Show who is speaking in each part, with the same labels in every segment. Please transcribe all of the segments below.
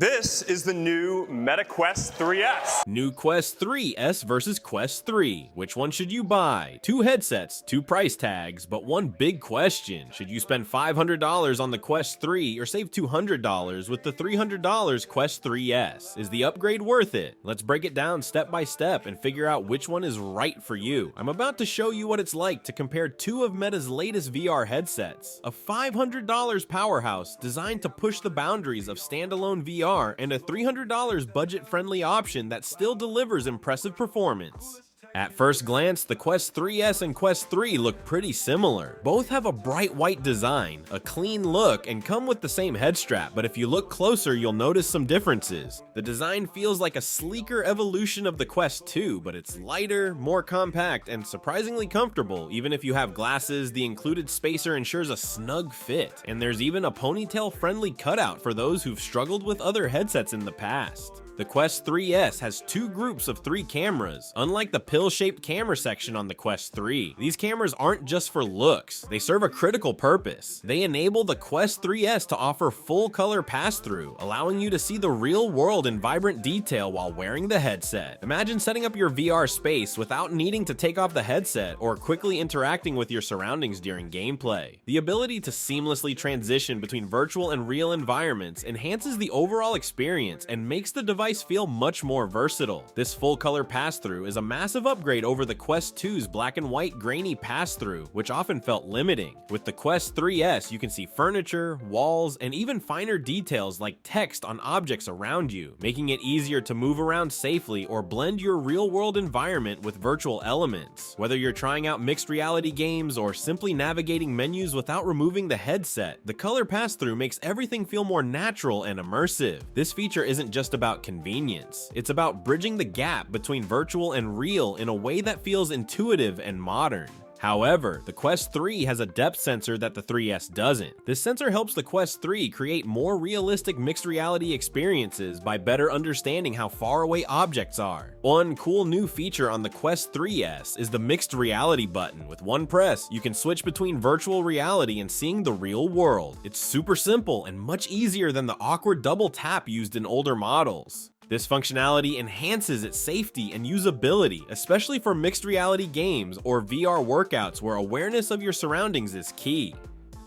Speaker 1: This is the new Meta Quest 3S.
Speaker 2: New Quest 3S versus Quest 3. Which one should you buy? Two headsets, two price tags, but one big question. Should you spend $500 on the Quest 3 or save $200 with the $300 Quest 3S? Is the upgrade worth it? Let's break it down step by step and figure out which one is right for you. I'm about to show you what it's like to compare two of Meta's latest VR headsets. A $500 powerhouse designed to push the boundaries of standalone VR and a $300 budget-friendly option that still delivers impressive performance. At first glance, the Quest 3S and Quest 3 look pretty similar. Both have a bright white design, a clean look, and come with the same head strap, but if you look closer, you'll notice some differences. The design feels like a sleeker evolution of the Quest 2, but it's lighter, more compact, and surprisingly comfortable. Even if you have glasses, the included spacer ensures a snug fit, and there's even a ponytail-friendly cutout for those who've struggled with other headsets in the past. The Quest 3S has two groups of 3 cameras. Unlike the pill-shaped camera section on the Quest 3, these cameras aren't just for looks, they serve a critical purpose. They enable the Quest 3S to offer full-color pass-through, allowing you to see the real world in vibrant detail while wearing the headset. Imagine setting up your VR space without needing to take off the headset or quickly interacting with your surroundings during gameplay. The ability to seamlessly transition between virtual and real environments enhances the overall experience and makes the device feel much more versatile. This full color pass-through is a massive upgrade over the Quest 2's black and white grainy pass-through, which often felt limiting. With the Quest 3S, you can see furniture, walls, and even finer details like text on objects around you, making it easier to move around safely or blend your real-world environment with virtual elements. Whether you're trying out mixed reality games or simply navigating menus without removing the headset, the color pass-through makes everything feel more natural and immersive. This feature isn't just about convenience. It's about bridging the gap between virtual and real in a way that feels intuitive and modern. However, the Quest 3 has a depth sensor that the 3S doesn't. This sensor helps the Quest 3 create more realistic mixed reality experiences by better understanding how far away objects are. One cool new feature on the Quest 3S is the mixed reality button. With one press, you can switch between virtual reality and seeing the real world. It's super simple and much easier than the awkward double tap used in older models. This functionality enhances its safety and usability, especially for mixed reality games or VR workouts where awareness of your surroundings is key.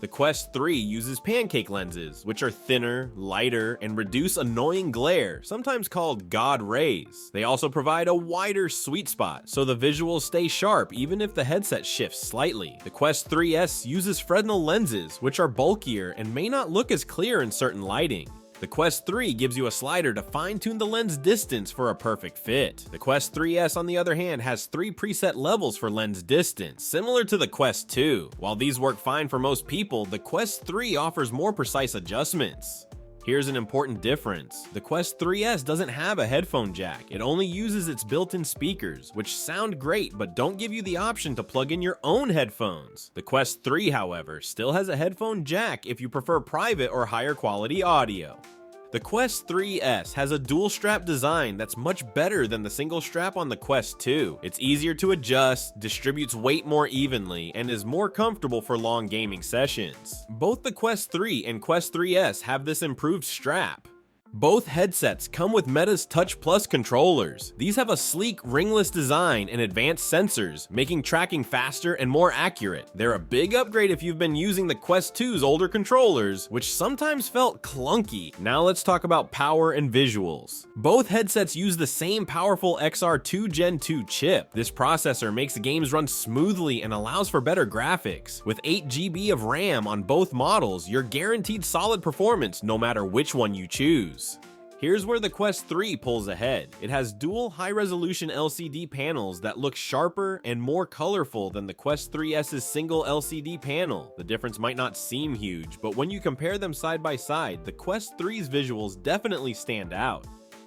Speaker 2: The Quest 3 uses pancake lenses, which are thinner, lighter, and reduce annoying glare, sometimes called God rays. They also provide a wider sweet spot, so the visuals stay sharp even if the headset shifts slightly. The Quest 3S uses Fresnel lenses, which are bulkier and may not look as clear in certain lighting. The Quest 3 gives you a slider to fine-tune the lens distance for a perfect fit. The Quest 3S, on the other hand, has 3 preset levels for lens distance, similar to the Quest 2. While these work fine for most people, the Quest 3 offers more precise adjustments. Here's an important difference. The Quest 3S doesn't have a headphone jack. It only uses its built-in speakers, which sound great but don't give you the option to plug in your own headphones. The Quest 3, however, still has a headphone jack if you prefer private or higher quality audio. The Quest 3S has a dual strap design that's much better than the single strap on the Quest 2. It's easier to adjust, distributes weight more evenly, and is more comfortable for long gaming sessions. Both the Quest 3 and Quest 3S have this improved strap. Both headsets come with Meta's Touch Plus controllers. These have a sleek, ringless design and advanced sensors, making tracking faster and more accurate. They're a big upgrade if you've been using the Quest 2's older controllers, which sometimes felt clunky. Now let's talk about power and visuals. Both headsets use the same powerful XR2 Gen 2 chip. This processor makes the games run smoothly and allows for better graphics. With 8 GB of RAM on both models, you're guaranteed solid performance no matter which one you choose. Here's where the Quest 3 pulls ahead. It has dual high-resolution LCD panels that look sharper and more colorful than the Quest 3S's single LCD panel. The difference might not seem huge, but when you compare them side by side, the Quest 3's visuals definitely stand out.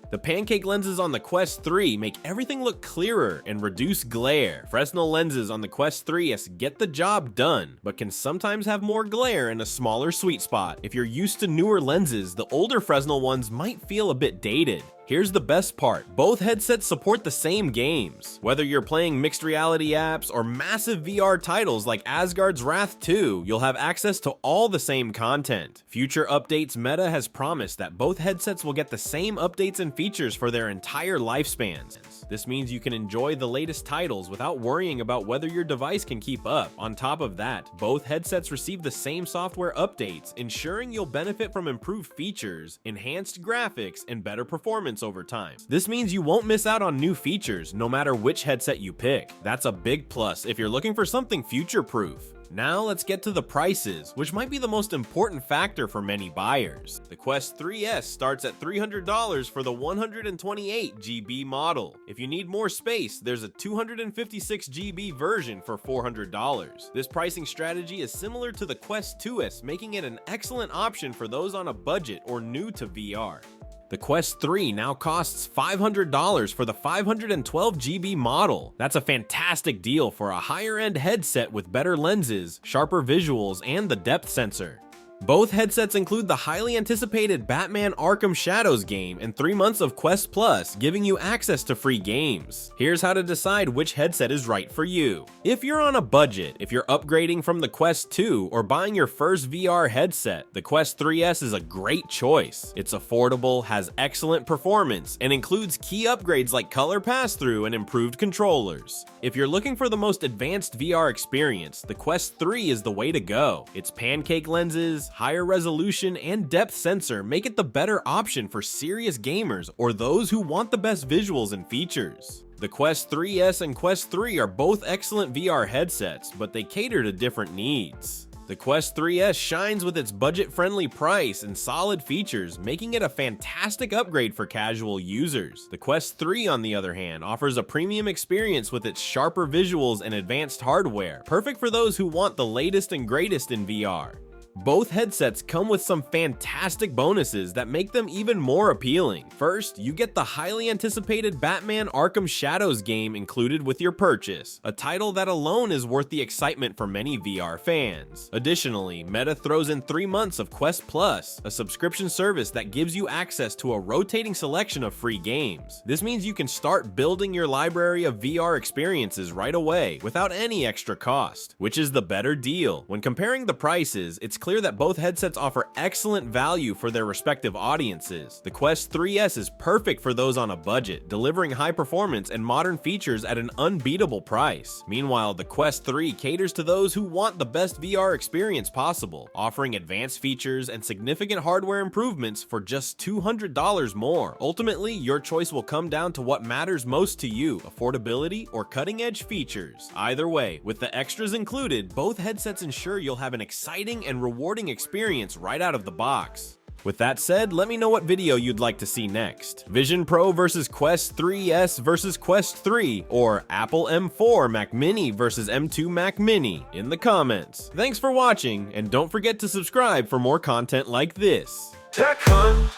Speaker 2: The pancake lenses on the Quest 3 make everything look clearer and reduce glare. Fresnel lenses on the Quest 3S get the job done, but can sometimes have more glare and a smaller sweet spot. If you're used to newer lenses, the older Fresnel ones might feel a bit dated. Here's the best part, both headsets support the same games. Whether you're playing mixed reality apps or massive VR titles like Asgard's Wrath 2, you'll have access to all the same content. Future updates Meta has promised that both headsets will get the same updates and features for their entire lifespans. This means you can enjoy the latest titles without worrying about whether your device can keep up. On top of that, both headsets receive the same software updates, ensuring you'll benefit from improved features, enhanced graphics, and better performance over time. This means you won't miss out on new features no matter which headset you pick. That's a big plus if you're looking for something future-proof. Now let's get to the prices, which might be the most important factor for many buyers. The Quest 3S starts at $300 for the 128GB model. If you need more space, there's a 256GB version for $400. This pricing strategy is similar to the Quest 2S, making it an excellent option for those on a budget or new to VR. The Quest 3 now costs $500 for the 512GB model. That's a fantastic deal for a higher-end headset with better lenses, sharper visuals, and the depth sensor. Both headsets include the highly anticipated Batman Arkham Shadows game and 3 months of Quest Plus, giving you access to free games. Here's how to decide which headset is right for you. If you're on a budget, if you're upgrading from the Quest 2 or buying your first VR headset, the Quest 3S is a great choice. It's affordable, has excellent performance, and includes key upgrades like color pass-through and improved controllers. If you're looking for the most advanced VR experience, the Quest 3 is the way to go. Its pancake lenses, higher resolution, and depth sensor make it the better option for serious gamers or those who want the best visuals and features. The Quest 3S and Quest 3 are both excellent VR headsets, but they cater to different needs. The Quest 3S shines with its budget-friendly price and solid features, making it a fantastic upgrade for casual users. The Quest 3, on the other hand, offers a premium experience with its sharper visuals and advanced hardware, perfect for those who want the latest and greatest in VR. Both headsets come with some fantastic bonuses that make them even more appealing. First, you get the highly anticipated Batman Arkham Shadows game included with your purchase, a title that alone is worth the excitement for many VR fans. Additionally, Meta throws in 3 months of Quest Plus, a subscription service that gives you access to a rotating selection of free games. This means you can start building your library of VR experiences right away without any extra cost, which is the better deal. When comparing the prices, it's clear that both headsets offer excellent value for their respective audiences. The Quest 3S is perfect for those on a budget, delivering high performance and modern features at an unbeatable price. Meanwhile, the Quest 3 caters to those who want the best VR experience possible, offering advanced features and significant hardware improvements for just $200 more. Ultimately, your choice will come down to what matters most to you, affordability or cutting-edge features. Either way, with the extras included, both headsets ensure you'll have an exciting and rewarding experience right out of the box. With that said, let me know what video you'd like to see next. Vision Pro versus Quest 3S versus Quest 3, or Apple M4 Mac Mini versus M2 Mac Mini in the comments. Thanks for watching, and don't forget to subscribe for more content like this.
Speaker 1: Tech Hunt.